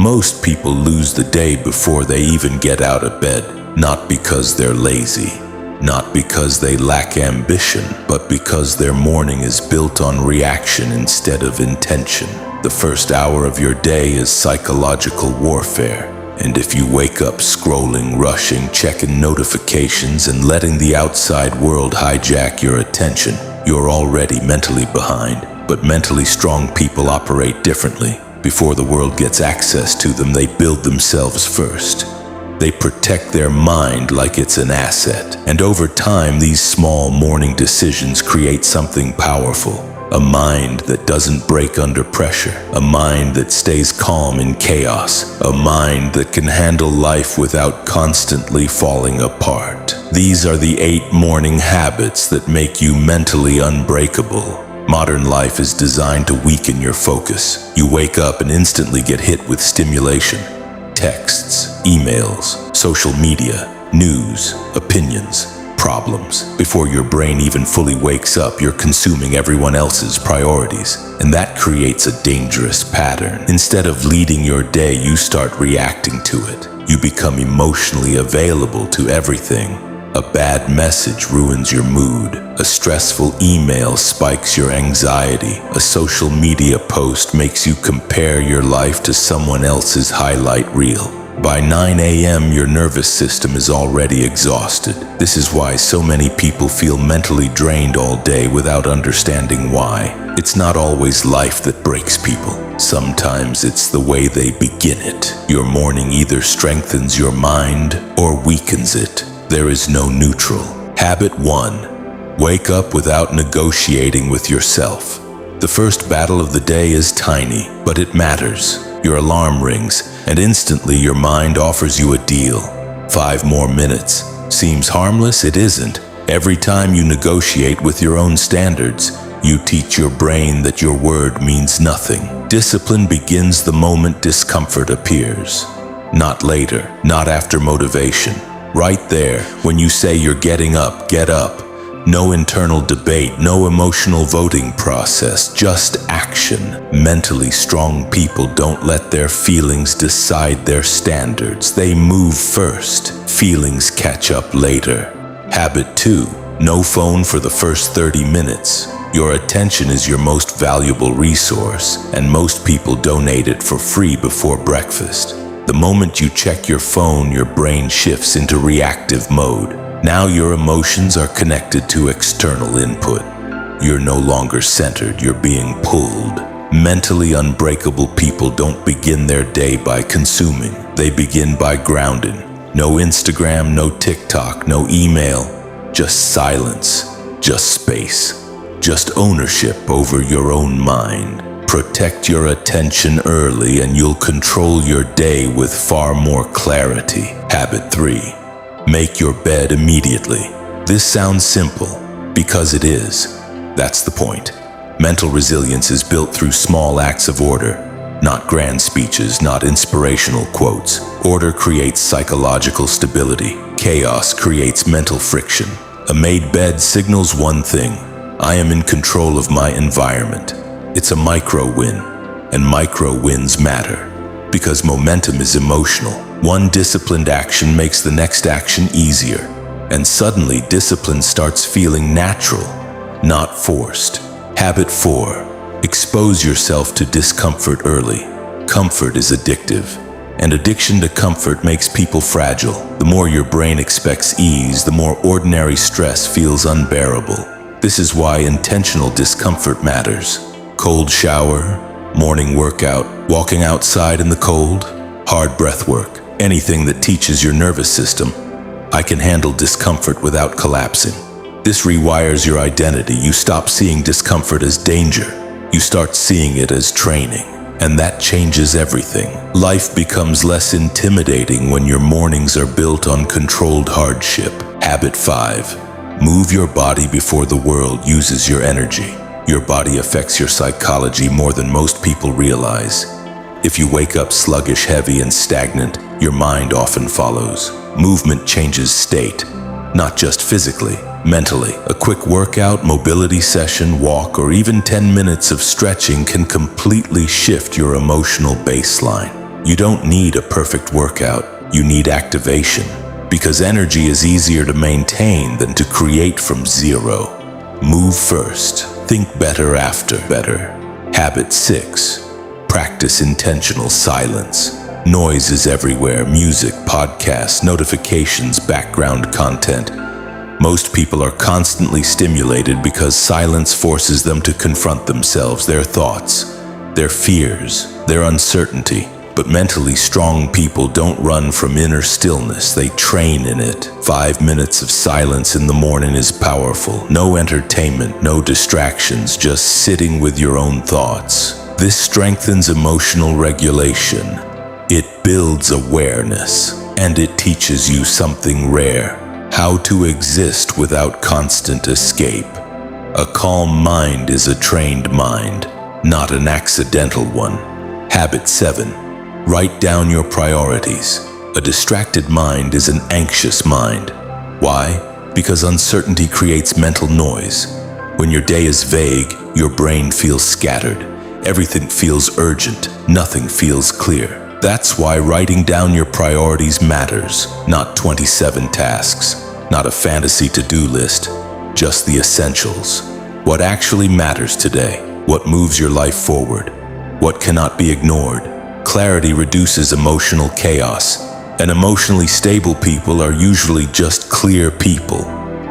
Most people lose the day before they even get out of bed, not because they're lazy, not because they lack ambition, but because their morning is built on reaction instead of intention. The first hour of your day is psychological warfare. And if you wake up scrolling, rushing, checking notifications, and letting the outside world hijack your attention, you're already mentally behind. But mentally strong people operate differently. Before the world gets access to them, they build themselves first. They protect their mind like it's an asset. And over time, these small morning decisions create something powerful. A mind that doesn't break under pressure. A mind that stays calm in chaos. A mind that can handle life without constantly falling apart. These are the 8 morning habits that make you mentally unbreakable. Modern life is designed to weaken your focus. You wake up and instantly get hit with stimulation. Texts, emails, social media, news, opinions, problems. Before your brain even fully wakes up, you're consuming everyone else's priorities. And that creates a dangerous pattern. Instead of leading your day, you start reacting to it. You become emotionally available to everything. A bad message ruins your mood. A stressful email spikes your anxiety. A social media post makes you compare your life to someone else's highlight reel. By 9 a.m., your nervous system is already exhausted. This is why so many people feel mentally drained all day without understanding why. It's not always life that breaks people. Sometimes it's the way they begin it. Your morning either strengthens your mind or weakens it. There is no neutral. Habit 1. Wake up without negotiating with yourself. The first battle of the day is tiny, but it matters. Your alarm rings, and instantly your mind offers you a deal. 5 more minutes. Seems harmless? It isn't. Every time you negotiate with your own standards, you teach your brain that your word means nothing. Discipline begins the moment discomfort appears. Not later, not after motivation. Right there, when you say you're getting up, get up. No internal debate, no emotional voting process, just action. Mentally strong people don't let their feelings decide their standards. They move first. Feelings catch up later. Habit 2. No phone for the first 30 minutes. Your attention is your most valuable resource, and most people donate it for free before breakfast. The moment you check your phone, your brain shifts into reactive mode. Now your emotions are connected to external input. You're no longer centered, you're being pulled. Mentally unbreakable people don't begin their day by consuming. They begin by grounding. No Instagram, no TikTok, no email. Just silence, just space, just ownership over your own mind. Protect your attention early and you'll control your day with far more clarity. Habit 3. Make your bed immediately. This sounds simple, because it is. That's the point. Mental resilience is built through small acts of order, not grand speeches, not inspirational quotes. Order creates psychological stability. Chaos creates mental friction. A made bed signals one thing: I am in control of my environment. It's a micro win, and micro wins matter, because momentum is emotional. One disciplined action makes the next action easier, and suddenly discipline starts feeling natural, not forced. Habit 4. Expose yourself to discomfort early. Comfort is addictive, and addiction to comfort makes people fragile. The more your brain expects ease, the more ordinary stress feels unbearable. This is why intentional discomfort matters. Cold shower, morning workout, walking outside in the cold, hard breath work, anything that teaches your nervous system, I can handle discomfort without collapsing. This rewires your identity. You stop seeing discomfort as danger. You start seeing it as training. And that changes everything. Life becomes less intimidating when your mornings are built on controlled hardship. Habit 5. Move your body before the world uses your energy. Your body affects your psychology more than most people realize. If you wake up sluggish, heavy, and stagnant, your mind often follows. Movement changes state, not just physically, mentally. A quick workout, mobility session, walk, or even 10 minutes of stretching can completely shift your emotional baseline. You don't need a perfect workout, you need activation. Because energy is easier to maintain than to create from zero. Move first, think better after better. Habit 6. Practice intentional silence. Noise is everywhere: music, podcasts, notifications, background content. Most people are constantly stimulated because silence forces them to confront themselves, their thoughts, their fears, their uncertainty. But mentally strong people don't run from inner stillness, they train in it. 5 minutes of silence in the morning is powerful. No entertainment, no distractions, just sitting with your own thoughts. This strengthens emotional regulation. It builds awareness, and it teaches you something rare: how to exist without constant escape. A calm mind is a trained mind, not an accidental one. Habit 7. Write down your priorities. A distracted mind is an anxious mind. Why? Because uncertainty creates mental noise. When your day is vague, your brain feels scattered. Everything feels urgent. Nothing feels clear. That's why writing down your priorities matters. Not 27 tasks, not a fantasy to-do list, just the essentials. What actually matters today? What moves your life forward? What cannot be ignored? Clarity reduces emotional chaos, and emotionally stable people are usually just clear people.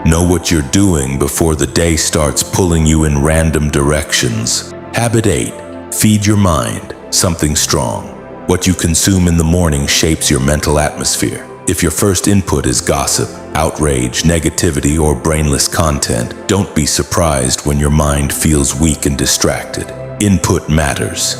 Know what you're doing before the day starts pulling you in random directions. Habit 8. Feed your mind something strong. What you consume in the morning shapes your mental atmosphere. If your first input is gossip, outrage, negativity, or brainless content, don't be surprised when your mind feels weak and distracted. Input matters.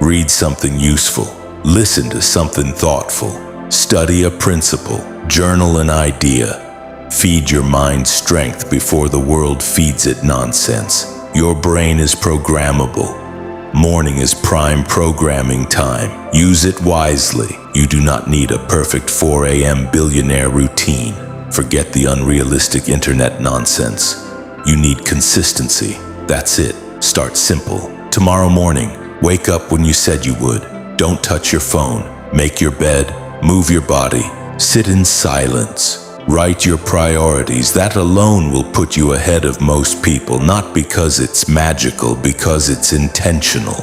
Read something useful. Listen to something thoughtful. Study a principle. Journal an idea. Feed your mind strength before the world feeds it nonsense. Your brain is programmable. Morning is prime programming time. Use it wisely. You do not need a perfect 4 a.m. billionaire routine. Forget the unrealistic internet nonsense. You need consistency. That's it. Start simple. Tomorrow morning, wake up when you said you would. Don't touch your phone. Make your bed. Move your body. Sit in silence. Write your priorities. That alone will put you ahead of most people, not because it's magical, because it's intentional.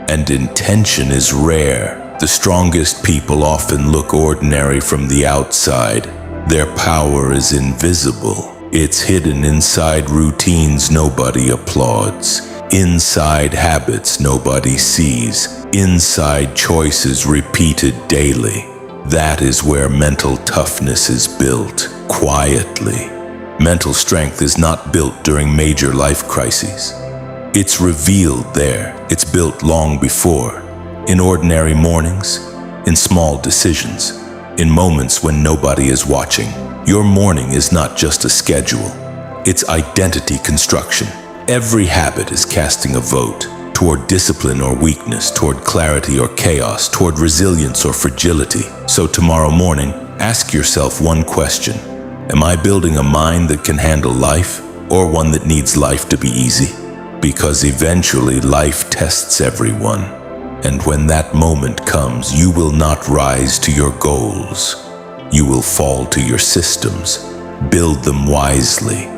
And intention is rare. The strongest people often look ordinary from the outside. Their power is invisible. It's hidden inside routines nobody applauds. Inside habits nobody sees. Inside choices repeated daily. That is where mental toughness is built, quietly. Mental strength is not built during major life crises. It's revealed there. It's built long before. In ordinary mornings, in small decisions, in moments when nobody is watching. Your morning is not just a schedule. It's identity construction. Every habit is casting a vote toward discipline or weakness, toward clarity or chaos, toward resilience or fragility. So tomorrow morning, ask yourself one question. Am I building a mind that can handle life, or one that needs life to be easy? Because eventually life tests everyone. And when that moment comes, you will not rise to your goals. You will fall to your systems. Build them wisely.